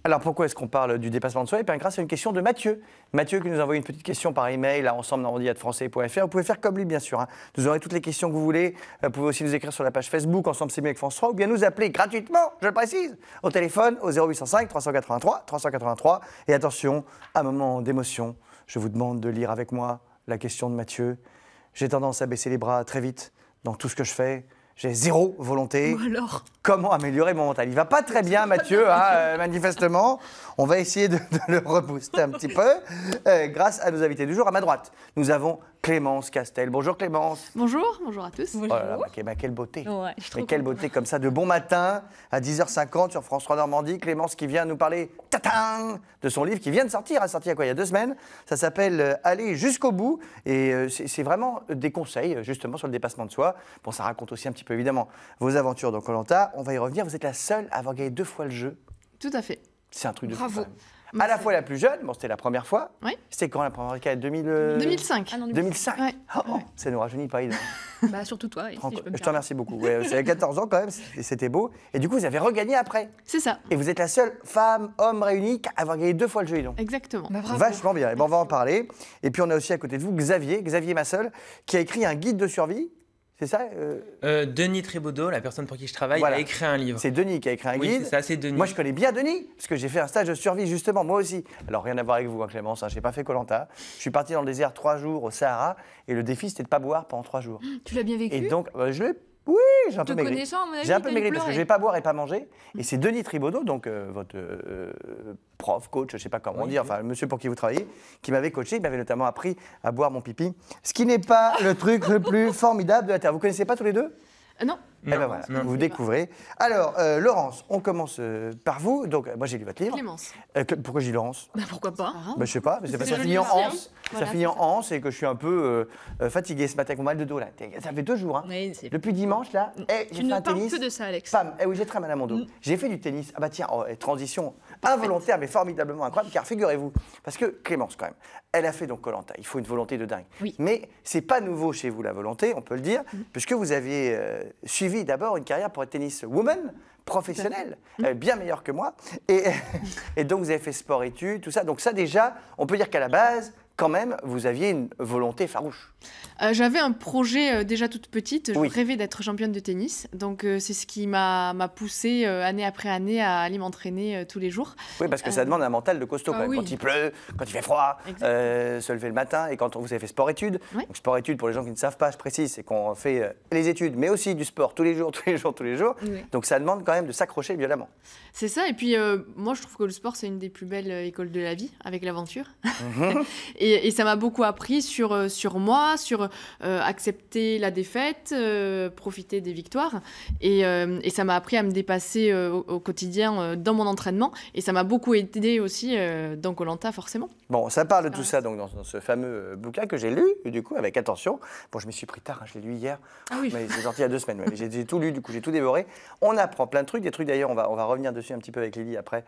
Alors pourquoi est-ce qu'on parle du dépassement de soi? Et bien grâce à une question de Mathieu. Mathieu qui nous a envoyé une petite question par email à ensemble@français.fr. Vous pouvez faire comme lui bien sûr. Vous aurez toutes les questions que vous voulez. Vous pouvez aussi nous écrire sur la page Facebook Ensemble c'est mieux avec France 3 ou bien nous appeler gratuitement, je le précise, au téléphone au 0805 383 383. Et attention, un moment d'émotion, je vous demande de lire avec moi la question de Mathieu. J'ai tendance à baisser les bras très vite dans tout ce que je fais. J'ai zéro volonté. Ou alors Comment améliorer mon mental? Il va pas très bien, Mathieu, manifestement. On va essayer de le rebooster un petit peu grâce à nos invités du jour. À ma droite, nous avons Clémence Castel. Bonjour Clémence. Bonjour, bonjour à tous. Oh là là, quelle beauté. Ouais, Mais quelle beauté comme ça, de bon matin à 10h50 sur France 3 Normandie. Clémence qui vient nous parler de son livre qui vient de sortir. A sorti il y a 2 semaines. Ça s'appelle Aller jusqu'au bout. Et c'est vraiment des conseils justement sur le dépassement de soi. Bon, ça raconte aussi un petit peu évidemment vos aventures dans Koh-Lanta. On va y revenir. Vous êtes la seule à avoir gagné 2 fois le jeu. Tout à fait. C'est un truc de fou. Bravo. À la fois la plus jeune, bon, c'était la première fois. Oui. C'était quand la première fois? 2005. Ah non, 2005. Ouais. Oh, ça nous rajeunit pas. Bah, surtout toi, si je peux me Je te remercie beaucoup. Ouais, c'est à 14 ans quand même, c'était beau. Et du coup, vous avez regagné après. C'est ça. Et vous êtes la seule femme, homme réunie à avoir gagné 2 fois le jeu. Donc. Exactement. Bah, bravo. Vachement bien. Et ben, on va en parler. Et puis on a aussi à côté de vous Xavier Massol, qui a écrit un guide de survie. C'est ça Denis Trébaudot, la personne pour qui je travaille, Voilà. a écrit un livre. C'est Denis qui a écrit un Oui, guide. c'est ça, c'est Denis. Moi, je connais bien Denis, parce que j'ai fait un stage de survie, justement, moi aussi. Alors, rien à voir avec vous, Clémence, je n'ai pas fait Koh-Lanta. Je suis parti dans le désert 3 jours au Sahara, et le défi, c'était de ne pas boire pendant 3 jours. Tu l'as bien vécu? Et donc, oui, j'ai un peu Te maigri. connaissant, à mon avis, J'ai un peu t'as maigri dû parce que je ne pleurer. vais pas boire et pas manger. Et c'est Denis Trébaudot, donc votre prof, coach, je ne sais pas comment dire, enfin, le monsieur pour qui vous travaillez, qui m'avait coaché. Il m'avait notamment appris à boire mon pipi. Ce qui n'est pas le truc le plus formidable de la Terre. Vous ne connaissez pas tous les deux? Non. Eh ben voilà, vous découvrez. Alors, Laurence, on commence par vous. Donc, moi, j'ai lu votre livre. Clémence. Pourquoi j'ai lu Laurence? Bah, pourquoi pas? Je sais pas, mais c'est parce que ça joli finit en aussi, hein. anse. Voilà, Ça finit en c'est ça. anse et que je suis un peu fatigué ce matin avec mon mal de dos là. Ça fait 2 jours. Hein. Oui, c'est- Depuis dimanche là, j'ai Tu fait ne un parles tennis. que de ça, Alex. Pam, oui, j'ai très mal à mon dos. J'ai fait du tennis. Ah bah tiens, transition involontaire mais formidablement incroyable, car figurez-vous, parce que Clémence quand même, elle a fait donc Koh-Lanta. Il faut une volonté de dingue. Oui. Mais c'est pas nouveau chez vous la volonté, on peut le dire, puisque vous avez suivi d'abord une carrière pour être tennis woman professionnelle, bien meilleure que moi, et donc vous avez fait sport-études, tout ça. Donc ça déjà, on peut dire qu'à la base, quand même, vous aviez une volonté farouche. J'avais un projet déjà toute petite. Je Oui. rêvais d'être championne de tennis. Donc, c'est ce qui m'a poussée année après année à aller m'entraîner tous les jours. Oui, parce que ça demande un mental de costaud quand même. oui. Quand il pleut, quand il fait froid, se lever le matin. Et quand vous avez fait sport-études, Oui. donc sport-études, pour les gens qui ne savent pas, je précise, c'est qu'on fait les études, mais aussi du sport tous les jours. Oui. Donc ça demande quand même de s'accrocher violemment. C'est ça. Et puis, moi, je trouve que le sport, c'est une des plus belles écoles de la vie, avec l'aventure. Et ça m'a beaucoup appris sur moi, sur accepter la défaite, profiter des victoires. Et ça m'a appris à me dépasser au quotidien dans mon entraînement. Et ça m'a beaucoup aidé aussi dans Koh-Lanta, forcément. Bon, ça parle de tout ça donc, dans ce fameux bouquin que j'ai lu, du coup, avec attention. Bon, je m'y suis pris tard, hein, je l'ai lu hier, Ah oui. mais c'est sorti il y a 2 semaines. Ouais. J'ai tout lu, du coup, j'ai tout dévoré. On apprend plein de trucs, des trucs d'ailleurs, on va revenir dessus un petit peu avec Lily après,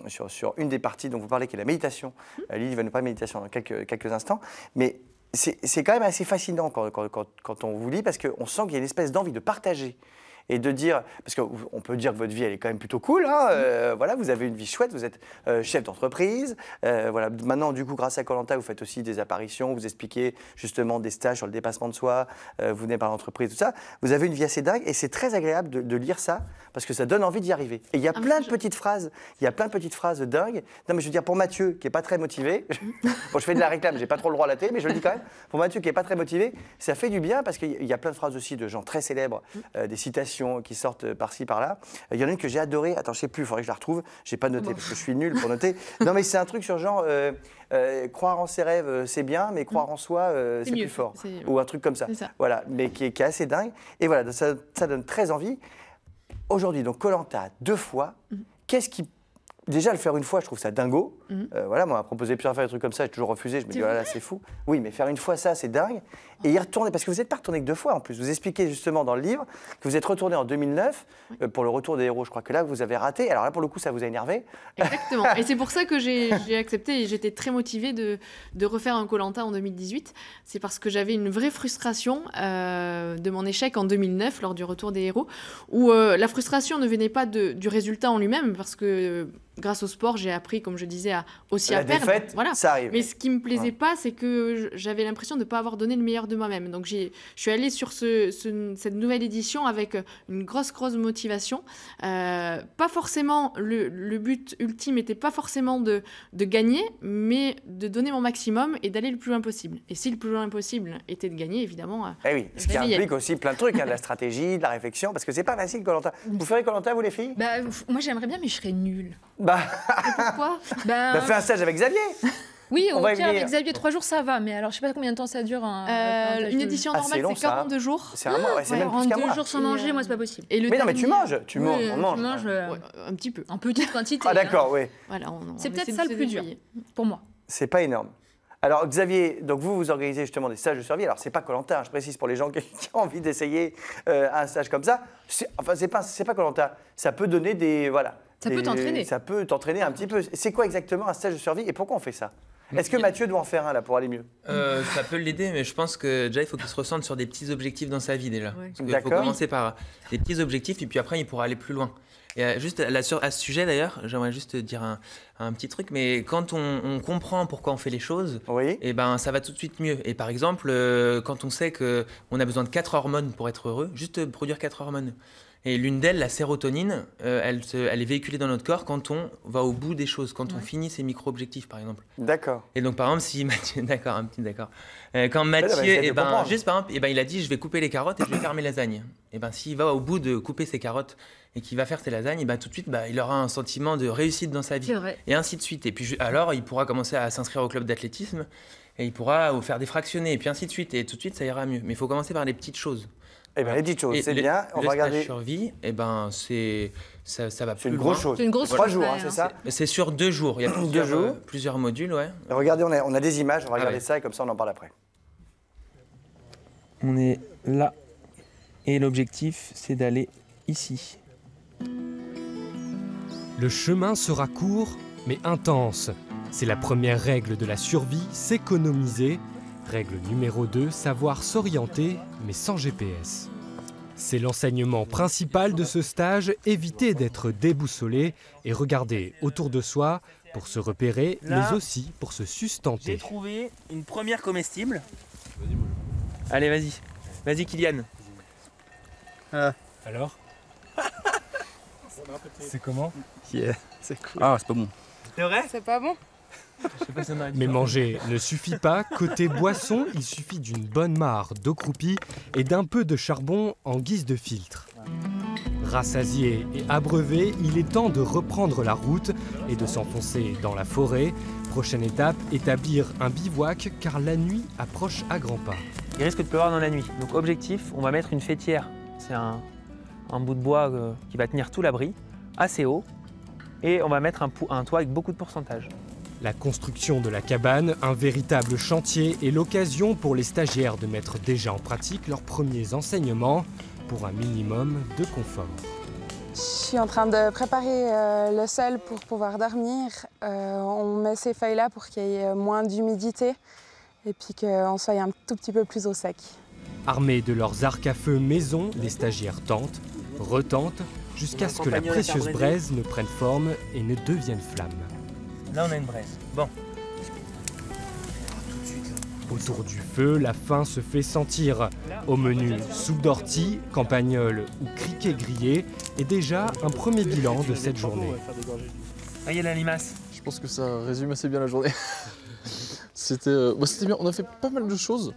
sur une des parties dont vous parlez, qui est la méditation. Lily va nous parler de méditation dans quelques instants. Mais c'est quand même assez fascinant quand on vous lit, parce qu'on sent qu'il y a une espèce d'envie de partager. Et de dire, parce qu'on peut dire que votre vie, elle est quand même plutôt cool, hein, voilà, vous avez une vie chouette, vous êtes chef d'entreprise, voilà, maintenant, du coup, grâce à Koh-Lanta, vous faites aussi des apparitions, vous expliquez justement des stages sur le dépassement de soi, vous venez par l'entreprise, tout ça. Vous avez une vie assez dingue et c'est très agréable de lire ça, parce que ça donne envie d'y arriver. Et il y a plein de petites phrases, dingues. Non, mais je veux dire, pour Mathieu, qui n'est pas très motivé, bon, je fais de la réclame, j'ai pas trop le droit à la télé, mais je le dis quand même, pour Mathieu, qui n'est pas très motivé, ça fait du bien, parce qu'il y a plein de phrases aussi de gens très célèbres, des citations qui sortent par-ci, par-là. Il y en a une que j'ai adorée. Attends, je sais plus, il faudrait que je la retrouve. J'ai pas noté parce que je suis nul pour noter. Non, mais c'est un truc sur genre croire en ses rêves, c'est bien, mais croire en soi, c'est mieux. plus fort. C'est- Ou un truc comme ça. C'est ça. Voilà, mais qui est assez dingue. Et voilà, ça donne très envie. Aujourd'hui, donc Koh-Lanta 2 fois. Qu'est-ce qui déjà, le faire une fois, je trouve ça dingo. Voilà, moi, on m'a proposé plusieurs fois des trucs comme ça, j'ai toujours refusé. Je me dis, voilà, c'est fou. Oui, mais faire une fois ça, c'est dingue. Et y retourner, parce que vous n'êtes pas retourné que 2 fois en plus. Vous expliquez justement dans le livre que vous êtes retourné en 2009 pour le retour des héros. Je crois que là, vous avez raté. Alors là, pour le coup, ça vous a énervé. Exactement. Et c'est pour ça que j'ai accepté et j'étais très motivée de refaire un Koh-Lanta en 2018. C'est parce que j'avais une vraie frustration de mon échec en 2009 lors du retour des héros, où la frustration ne venait pas du résultat en lui-même, parce que grâce au sport, j'ai appris, comme je disais, à perdre. Défaite, voilà. ça arrive. Mais ce qui me plaisait pas, c'est que j'avais l'impression de ne pas avoir donné le meilleur de moi-même. Donc je suis allée sur cette nouvelle édition avec une grosse motivation. Pas forcément, le but ultime n'était pas forcément de gagner, mais de donner mon maximum et d'aller le plus loin possible. Et si le plus loin possible était de gagner, évidemment... oui, ce qui implique aussi plein de trucs, de la stratégie, de la réflexion, parce que c'est pas facile, Koh-Lanta. Vous ferez Koh-Lanta, vous les filles? Moi j'aimerais bien, mais je serais nulle. Pourquoi? Fais un stage avec Xavier. Oui, au pire, avec Xavier, 3 jours, ça va. Mais alors, je sais pas combien de temps ça dure. Une édition normale, c'est 42 jours. C'est un mois, c'est même plus qu'un mois. 42 jours sans manger, moi, c'est pas possible. Mais non, mais tu manges. On mange. Un petit peu. En petite quantité. Ah, d'accord, oui. Voilà, c'est peut-être ça le plus dur, pour moi. C'est pas énorme. Alors, Xavier, donc vous organisez justement des stages de survie. Alors, c'est pas Koh-Lanta, je précise pour les gens qui ont envie d'essayer un stage comme ça. Enfin, c'est pas Koh-Lanta. Ça peut donner des... Voilà. Ça peut t'entraîner. Ça peut t'entraîner un petit peu. C'est quoi exactement un stage de survie et pourquoi on fait ça? Est-ce que Mathieu doit en faire un là pour aller mieux? Ça peut l'aider, mais je pense que déjà il faut qu'il se ressente sur des petits objectifs dans sa vie déjà. Ouais. Parce qu'il faut commencer par des petits objectifs et puis après il pourra aller plus loin. Et juste à ce sujet d'ailleurs, j'aimerais juste dire un petit truc, mais quand on comprend pourquoi on fait les choses, et ben ça va tout de suite mieux. Et par exemple, quand on sait qu'on a besoin de 4 hormones pour être heureux, juste produire 4 hormones. Et l'une d'elles, la sérotonine, elle est véhiculée dans notre corps quand on va au bout des choses, quand on finit ses micro-objectifs, par exemple. D'accord. Et donc, par exemple, si Mathieu... D'accord. Quand Mathieu, il a dit, je vais couper les carottes et je vais faire mes lasagnes. Et ben, s'il va au bout de couper ses carottes et qu'il va faire ses lasagnes, tout de suite, il aura un sentiment de réussite dans sa vie. C'est vrai. Et ainsi de suite. Et puis, alors, il pourra commencer à s'inscrire au club d'athlétisme et il pourra faire des fractionnés et puis ainsi de suite. Et tout de suite, ça ira mieux. Mais il faut commencer par les petites choses. Eh bien, les petites choses, c'est bien. On va regarder. Le stage survie, ça va plus loin. C'est une grosse chose. C'est une grosse 3 jours, c'est ça? C'est sur 2 jours. Il y a plusieurs modules, ouais. Et regardez, on a des images, on va regarder ça et comme ça, on en parle après. On est là. Et l'objectif, c'est d'aller ici. Le chemin sera court, mais intense. C'est la première règle de la survie, s'économiser. Règle numéro 2, savoir s'orienter, mais sans GPS. C'est l'enseignement principal de ce stage, éviter d'être déboussolé et regarder autour de soi pour se repérer, mais aussi pour se sustenter. J'ai trouvé une première comestible. Allez, vas-y. Vas-y, Kylian. Alors c'est comment? C'est cool. Ah, c'est pas bon. C'est vrai? C'est pas bon? Mais manger ne suffit pas. Côté boisson, il suffit d'une bonne mare d'eau croupie et d'un peu de charbon en guise de filtre. Rassasié et abreuvé, il est temps de reprendre la route et de s'enfoncer dans la forêt. Prochaine étape, établir un bivouac car la nuit approche à grands pas. Il risque de pleuvoir dans la nuit. Donc objectif, on va mettre une fêtière. C'est un bout de bois qui va tenir tout l'abri, assez haut. Et on va mettre un toit avec beaucoup de pourcentage. La construction de la cabane, un véritable chantier et l'occasion pour les stagiaires de mettre déjà en pratique leurs premiers enseignements pour un minimum de confort. Je suis en train de préparer le sol pour pouvoir dormir. On met ces feuilles-là pour qu'il y ait moins d'humidité et puis qu'on soit un tout petit peu plus au sec. Armés de leurs arcs à feu maison, les stagiaires tentent, retentent, jusqu'à ce que la précieuse braise ne prenne forme et ne devienne flamme. Là, on a une braise. Bon. Autour du feu, la faim se fait sentir. Au menu, soupe d'ortie, campagnole ou criquet grillé et déjà un premier bilan de cette journée. Ah, il y a la limace. Je pense que ça résume assez bien la journée. C'était bien, on a fait pas mal de choses.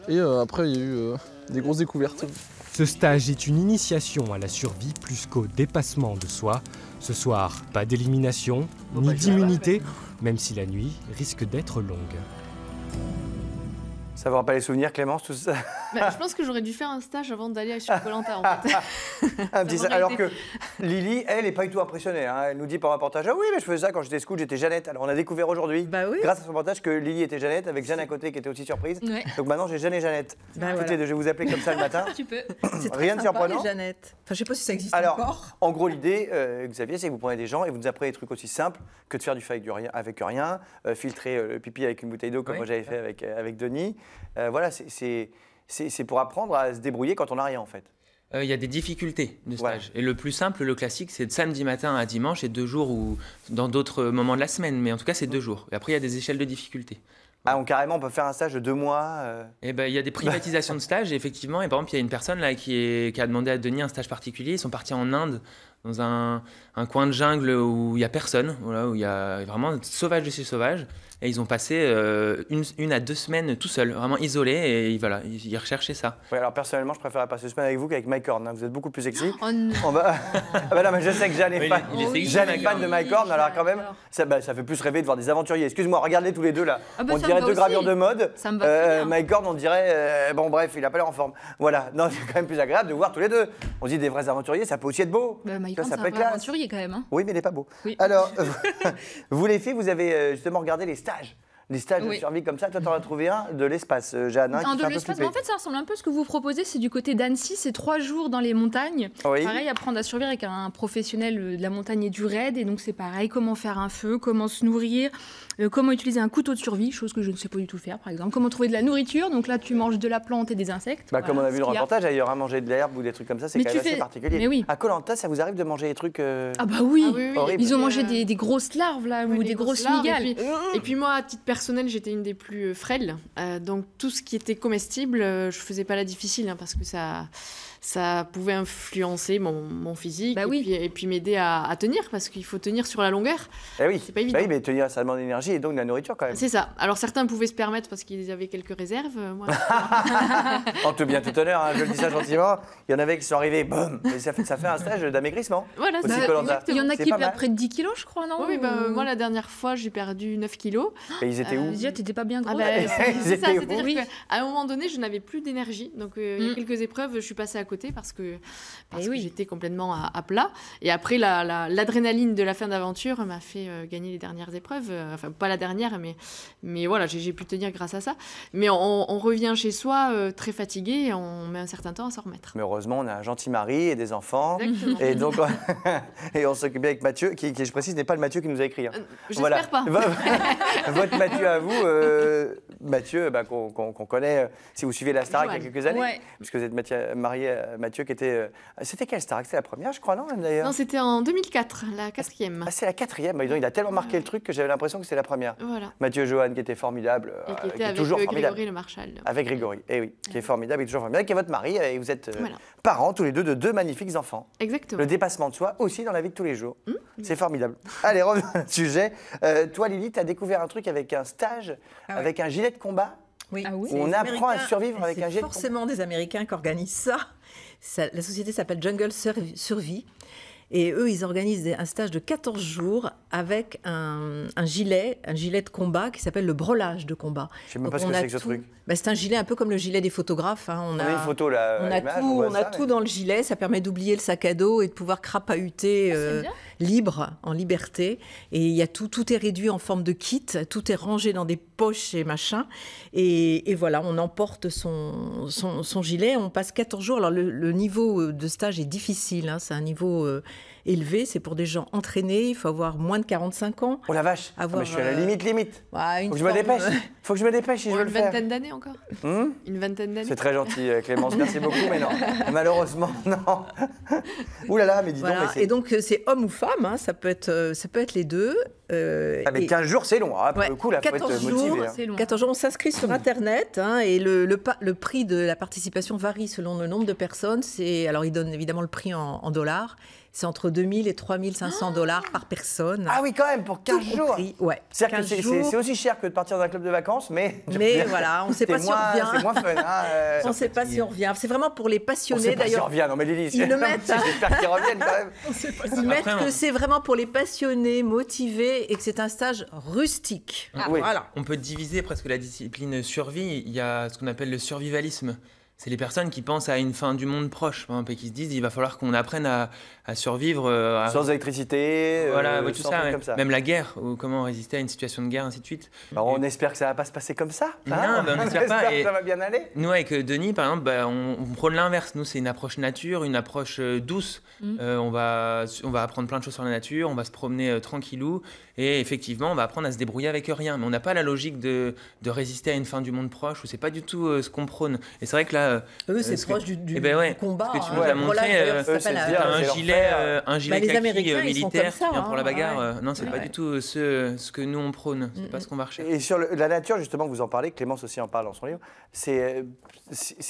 Et après, il y a eu des grosses découvertes. Ce stage est une initiation à la survie plus qu'au dépassement de soi. Ce soir, pas d'élimination, ni d'immunité, même si la nuit risque d'être longue. Ça vous rappelle les souvenirs, Clémence, tout ça? Je pense que j'aurais dû faire un stage avant d'aller sur Koh-Lanta, en fait. Alors que Lily, elle, n'est pas du tout impressionnée. Hein. Elle nous dit par reportage, ah oui, mais je faisais ça quand j'étais scout, j'étais Jeannette. Alors on a découvert aujourd'hui, grâce à son reportage, que Lily était Jeannette, avec Jeanne à côté qui était aussi surprise. Ouais. Donc maintenant, j'ai Jeanne et Jeannette. Écoutez, je vais vous appeler comme ça le matin. Tu peux. Rien de surprenant. Jeannette. Enfin, je sais pas si ça existe alors, encore. En gros, l'idée, Xavier, c'est que vous prenez des gens et vous nous apprenez des trucs aussi simples que de faire du feu avec rien, filtrer le pipi avec une bouteille d'eau comme moi j'avais fait avec Denis. Voilà, c'est pour apprendre à se débrouiller quand on n'a rien en fait. Il y a des difficultés de stage. Et le plus simple, le classique, c'est de samedi matin à dimanche et 2 jours ou dans d'autres moments de la semaine. Mais en tout cas, c'est 2 jours. Et après, il y a des échelles de difficulté. Ah, donc carrément, on peut faire un stage de 2 mois Eh ben, il y a des privatisations de stages, effectivement. Et par exemple, il y a une personne là, qui a demandé à Denis un stage particulier. Ils sont partis en Inde, dans un coin de jungle où il n'y a personne, voilà, où il y a vraiment sauvage de chez sauvage. Et ils ont passé 1 à 2 semaines tout seuls, vraiment isolés. Et voilà, ils recherchaient ça. Ouais, alors personnellement, je préfère passer 2 semaines avec vous qu'avec Mike Horn. Hein. Vous êtes beaucoup plus sexy. Oh non. Non, mais je sais que Jeanne est fan, fan de Mike Horn. Alors quand même, ça fait plus rêver de voir des aventuriers. Excuse-moi, regardez tous les deux là. On dirait 2 gravures de mode. Mike Horn, on dirait, bon bref, il a pas l'air en forme. Voilà, non, c'est quand même plus agréable de voir tous les deux. On dit des vrais aventuriers, ça peut aussi être beau. Mike Horn, c'est un vrai aventurier quand même. Hein. Oui, mais il n'est pas beau. Oui. Alors, vous les filles, vous avez justement regardé les stages. Des stages de survie comme ça, toi, tu en as trouvé un de l'espace, Jeanne. De l'espace, en fait, ça ressemble un peu à ce que vous proposez. C'est du côté d'Annecy, c'est 3 jours dans les montagnes. Oui. Pareil, apprendre à survivre avec un professionnel de la montagne et du raid. Et donc, c'est pareil, comment faire un feu, comment se nourrir, comment utiliser un couteau de survie, chose que je ne sais pas du tout faire, par exemple. Comment trouver de la nourriture. Donc là, tu manges de la plante et des insectes. Comme on a vu le reportage, d'ailleurs, à manger de l'herbe ou des trucs comme ça, c'est quand même assez particulier. Mais oui. À Koh-Lanta, ça vous arrive de manger des trucs Ah bah oui, ils ont mangé des grosses larves, là, ou des grosses migales. Et puis moi, à titre personnel, j'étais une des plus frêles. Donc tout ce qui était comestible, je faisais pas la difficile hein, parce que ça pouvait influencer mon physique et puis m'aider à tenir parce qu'il faut tenir sur la longueur. Oui. C'est pas évident. Oui, mais tenir, ça demande de l'énergie et donc de la nourriture quand même. C'est ça. Alors certains pouvaient se permettre parce qu'ils avaient quelques réserves. Moi, en tout bien tout honneur, hein, je le dis ça gentiment. Il y en avait qui sont arrivés, boum, et ça fait un stage d'amaigrissement. Voilà, il y en a qui perdent près de 10 kilos, je crois, non? Oui, moi la dernière fois, j'ai perdu 9 kilos. Et ils étaient où? Déjà, t'étais pas bien gros. C'est ça, c'est-à-dire qu'à un moment donné, je n'avais plus d'énergie. Donc il y a quelques épreuves, je suis passée à côté parce que j'étais complètement à plat. Et après, l'adrénaline de la fin d'aventure m'a fait gagner les dernières épreuves. Enfin, pas la dernière, mais voilà, j'ai pu tenir grâce à ça. Mais on revient chez soi très fatigué et on met un certain temps à s'en remettre. Mais heureusement, on a un gentil mari et des enfants. Exactement. Et donc, on s'occupe bien avec Mathieu, qui, je précise, n'est pas le Mathieu qui nous a écrit. Hein. J'espère pas. Votre Mathieu à vous, Mathieu, qu'on connaît, si vous suivez la Starac il y a quelques années, puisque vous êtes marié à Mathieu qui était... C'était quelle Starac? C'était la première, je crois, non, d'ailleurs? Non, c'était en 2004, la 4e. Ah, c'est la 4e. Bah, il a tellement marqué le truc que j'avais l'impression que c'était la première. Voilà. Mathieu Johan, qui était formidable. Et qui était avec toujours Grégory Le Marchal. Avec Grégory, qui est formidable et toujours formidable, qui est votre mari, et vous êtes parents tous les deux de 2 magnifiques enfants. Exactement. Le dépassement de soi aussi dans la vie de tous les jours. C'est formidable. Allez, revenons au sujet. Toi, Lily, tu as découvert un truc avec un stage, avec un gilet de combat. Oui. Où on apprend à survivre avec un gilet de combat. C'est forcément des Américains qui organisent ça. La société s'appelle Jungle Survie. Et eux, ils organisent un stage de 14 jours avec un gilet de combat qui s'appelle le brolage de combat. Je ne sais même pas ce que c'est que ce truc. C'est un gilet un peu comme le gilet des photographes. Hein. On a une photo là. On a tout dans le gilet. Ça permet d'oublier le sac à dos et de pouvoir crapahuter libre, en liberté. Et il y a tout est réduit en forme de kit. Tout est rangé dans des poches et machin. Et voilà, on emporte son gilet. On passe 14 jours. Alors le niveau de stage est difficile. Hein. C'est un niveau élevé. C'est pour des gens entraînés. Il faut avoir moins de 45 ans. Oh la vache, je suis à la limite. Ouais, faut que je me dépêche. Faut que je me dépêche si je veux le faire. Une vingtaine d'années encore. Une vingtaine d'années. C'est très gentil, Clémence. Merci beaucoup, mais non. Malheureusement, non. Ouh là là, mais dis donc. Et donc, c'est homme ou femme. Hein, ça peut être les deux. Mais 15 jours, c'est long. Pour le coup, là, il faut être motivé. C'est long. 14 jours, on s'inscrit sur Internet. Hein, et le prix de la participation varie selon le nombre de personnes. Alors, ils donnent évidemment le prix en dollars. C'est entre 2 000 et 3 500 $ par personne. Ah oui, quand même, pour 15 jours. Ouais. C'est-à-dire que c'est aussi cher que de partir dans un club de vacances, mais voilà, on ne sait pas si on revient. C'est moins fun. Hein, on ne sait pas si on revient. C'est vraiment pour les passionnés, d'ailleurs. On ne sait pas si on revient, non mais Lily, ils le mettent. J'espère qu'ils reviennent quand même. Ils mettent que c'est vraiment pour les passionnés, motivés, et que c'est un stage rustique. Voilà. On peut diviser presque la discipline survie. Il y a ce qu'on appelle le survivalisme. c'est les personnes qui pensent à une fin du monde proche, par exemple, et qui se disent il va falloir qu'on apprenne à survivre. Sans électricité, voilà, tout sans ça, comme ça. Même la guerre, ou comment résister à une situation de guerre, ainsi de suite. On espère que ça ne va pas se passer comme ça. Non, on n'espère pas. Que ça va bien aller. Nous, avec Denis, par exemple, on prône l'inverse. Nous, c'est une approche nature, une approche douce. On va apprendre plein de choses sur la nature, on va se promener tranquillou, et effectivement, on va apprendre à se débrouiller avec rien. Mais on n'a pas la logique de résister à une fin du monde proche, ou c'est pas du tout ce qu'on prône. Et c'est vrai que là... c'est proche du combat. Ce que tu nous as montré, un gilet kaki militaire qui vient pour la bagarre. Non, c'est pas du tout ce que nous on prône. C'est pas ce qu'on va rechercher. Et sur la nature, justement, que vous en parlez, Clémence aussi en parle dans son livre, c'est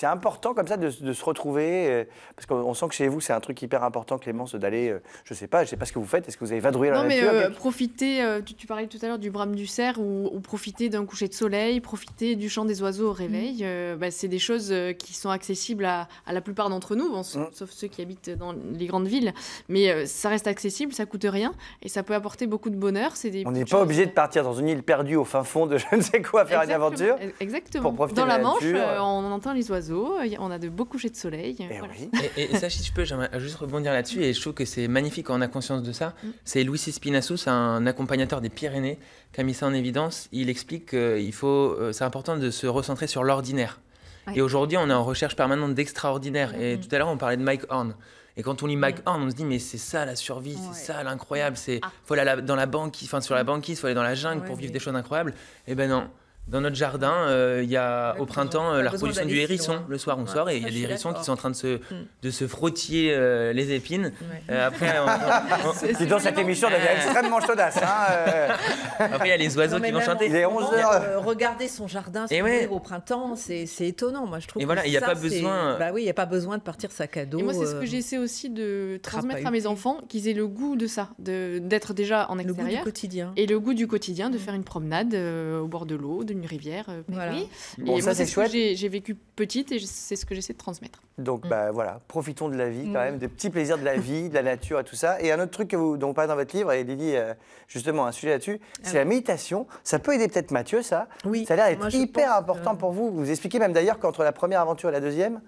important comme ça de se retrouver, parce qu'on sent que chez vous, c'est un truc hyper important, Clémence, d'aller, je sais pas ce que vous faites, est-ce que vous allez vadrouiller dans la nature? Non, mais profiter, tu parlais tout à l'heure du brame du cerf, ou profiter d'un coucher de soleil, profiter du chant des oiseaux au réveil, c'est des choses qui sont accessibles à la plupart d'entre nous, sauf ceux qui habitent dans les grandes villes, mais ça reste accessible, ça coûte rien, et ça peut apporter beaucoup de bonheur. On n'est pas obligé de partir dans une île perdue au fin fond de je ne sais quoi, faire une aventure. Exactement. Pour profiter dans de la nature. Manche, on entend les oiseaux, on a de beaux couchers de soleil. Voilà. Oui. Et ça, si je peux, j'aimerais juste rebondir là-dessus, et je trouve que c'est magnifique quand on a conscience de ça. C'est Luis Espinassou, c'est un accompagnateur des Pyrénées, qui a mis ça en évidence. Il explique c'est important de se recentrer sur l'ordinaire. Et aujourd'hui, on est en recherche permanente d'extraordinaire. Et tout à l'heure, on parlait de Mike Horn. Et quand on lit Mike Horn, on se dit mais c'est ça la survie, c'est ça l'incroyable. Faut aller dans la banquise, sur la banquise, faut aller dans la jungle pour vivre des choses incroyables. Eh ben non. Dans notre jardin, il y a au printemps la reproduction du hérisson. Le soir, on sort et il y a des hérissons qui sont en train de se frottiller les épines. Après, c'est dans cette émission devient extrêmement chaudasse. Après, il y a les oiseaux qui vont chanter. Il est 11h. Regarder son jardin s'ouvrir au printemps, c'est étonnant. Moi, je trouve. Et voilà, il n'y a pas besoin. Bah oui, il n'y a pas besoin de partir sac à dos. Et moi, c'est ce que j'essaie aussi de transmettre à mes enfants, qu'ils aient le goût de ça, d'être déjà en extérieur. Le goût du quotidien. Et le goût du quotidien, de faire une promenade au bord de l'eau, une rivière. Voilà. Bon, et ça, moi, c'est chouette. J'ai vécu petite et c'est ce que j'essaie de transmettre. Donc voilà, profitons de la vie quand même, des petits plaisirs de la vie, de la nature et tout ça. Et un autre truc dont vous parlez dans votre livre, et Lily, justement un sujet là-dessus, c'est la méditation. Ça peut aider peut-être Mathieu, ça. Oui. Ça a l'air d'être hyper important pour vous. Vous expliquez même d'ailleurs qu'entre la première aventure et la deuxième,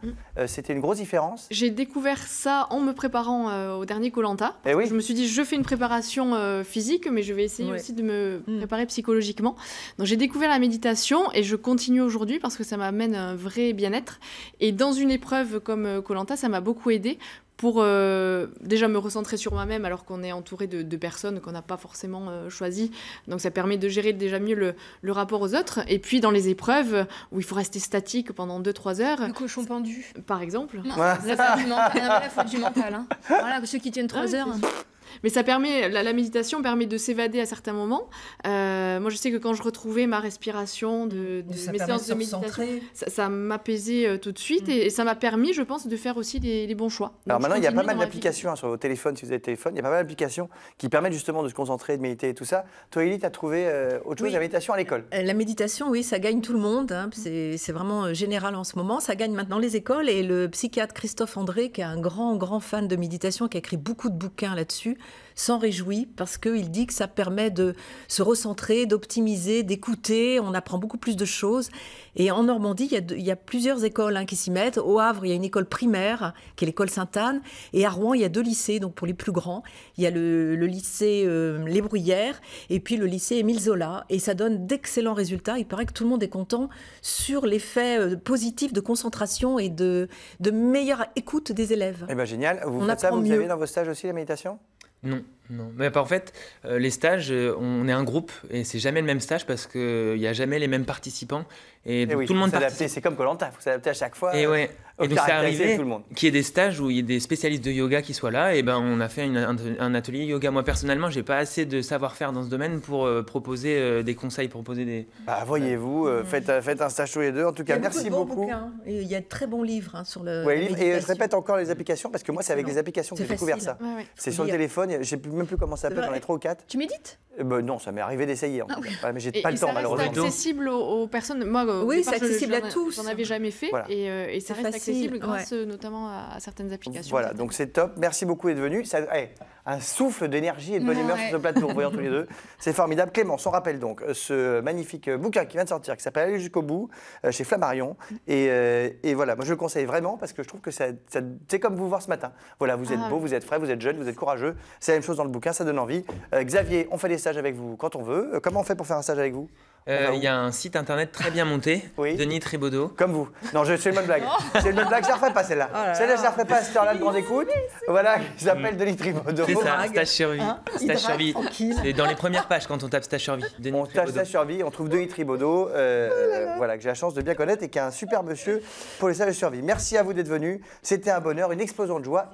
c'était une grosse différence. J'ai découvert ça en me préparant au dernier Koh-Lanta. Je me suis dit, je fais une préparation physique, mais je vais essayer aussi de me préparer psychologiquement. Donc j'ai découvert la méditation et je continue aujourd'hui parce que ça m'amène un vrai bien-être. Et dans une épreuve comme Koh-Lanta, ça m'a beaucoup aidée pour déjà me recentrer sur moi-même alors qu'on est entouré de personnes qu'on n'a pas forcément choisies. Donc ça permet de gérer déjà mieux le rapport aux autres. Et puis dans les épreuves où il faut rester statique pendant 2-3 heures. Le cochon pendu. Par exemple. Non, la faute du mental. Hein. Voilà, ceux qui tiennent 3 heures. Mais ça permet, la méditation permet de s'évader à certains moments. Moi, je sais que quand je retrouvais ma respiration de mes séances de méditation, ça m'apaisait tout de suite et ça m'a permis, je pense, de faire aussi les bons choix. Alors maintenant, il y a pas mal d'applications sur vos téléphones, si vous avez le téléphone, il y a pas mal d'applications qui permettent justement de se concentrer, de méditer et tout ça. Toi, Élie, tu as trouvé autre chose, la méditation à l'école? La méditation, oui, ça gagne tout le monde. Hein. C'est vraiment général en ce moment. Ça gagne maintenant les écoles et le psychiatre Christophe André, qui est un grand fan de méditation, qui a écrit beaucoup de bouquins là-dessus, s'en réjouit parce qu'il dit que ça permet de se recentrer, d'optimiser, d'écouter. On apprend beaucoup plus de choses. Et en Normandie, il y a plusieurs écoles qui s'y mettent. Au Havre, il y a une école primaire, qui est l'école Sainte-Anne. Et à Rouen, il y a 2 lycées, donc pour les plus grands. Il y a le lycée Les Bruyères et puis le lycée Émile Zola. Et ça donne d'excellents résultats. Il paraît que tout le monde est content sur l'effet positif de concentration et de meilleure écoute des élèves. Eh ben génial. Vous faites ça, vous avez dans vos stages aussi la méditation? Non. Mais en fait, les stages, on est un groupe et c'est jamais le même stage parce qu'il n'y a jamais les mêmes participants. Et donc, tout le monde participe. C'est comme Koh-Lanta, il faut s'adapter à chaque fois. Et donc c'est arrivé qu'il y ait des stages où il y ait des spécialistes de yoga qui soient là. Et ben on a fait un atelier yoga. Moi personnellement, j'ai pas assez de savoir-faire dans ce domaine pour proposer des conseils, proposer des. Voyez-vous, faites un stage tous les deux. En tout cas, merci beaucoup. Il y a de très bons livres sur le. Et je répète encore les applications parce que moi c'est avec les applications que j'ai découvert ça. C'est sur le téléphone. Je sais même plus comment ça s'appelle. J'en ai 3 ou 4. Tu médites? Non, ça m'est arrivé d'essayer. Mais j'ai pas le temps malheureusement. C'est accessible aux personnes. Moi, c'est accessible à tous. J'en avais jamais fait et ça reste accessible grâce notamment à certaines applications. Voilà, donc c'est top. Merci beaucoup d'être venu. un souffle d'énergie et de bonne humeur sur ce plateau, en voyant tous les deux. C'est formidable. Clémence, on rappelle donc ce magnifique bouquin qui vient de sortir, qui s'appelle Aller jusqu'au bout, chez Flammarion. Et voilà, moi je le conseille vraiment parce que je trouve que c'est comme vous voir ce matin. Voilà, vous êtes beau, vous êtes frais, vous êtes jeune, vous êtes courageux. C'est la même chose dans le bouquin, ça donne envie. Xavier, on fait des stages avec vous quand on veut. Comment on fait pour faire un stage avec vous? Il y a un site internet très bien monté, Denis Tribaudot. Comme vous. Non, c'est une bonne blague. C'est une bonne blague, je ne la referai pas celle-là. Celle-là, je ne la referai pas à cette heure-là de grande écoute. Voilà, il s'appelle Denis Tribaudot. C'est ça, stage survie. Stage survie. C'est dans les premières pages quand on tape stage survie. On tape stage survie, on trouve Denis Tribaudot, voilà, que j'ai la chance de bien connaître et qui est un super monsieur pour les stages de survie. Merci à vous d'être venus. C'était un bonheur, une explosion de joie.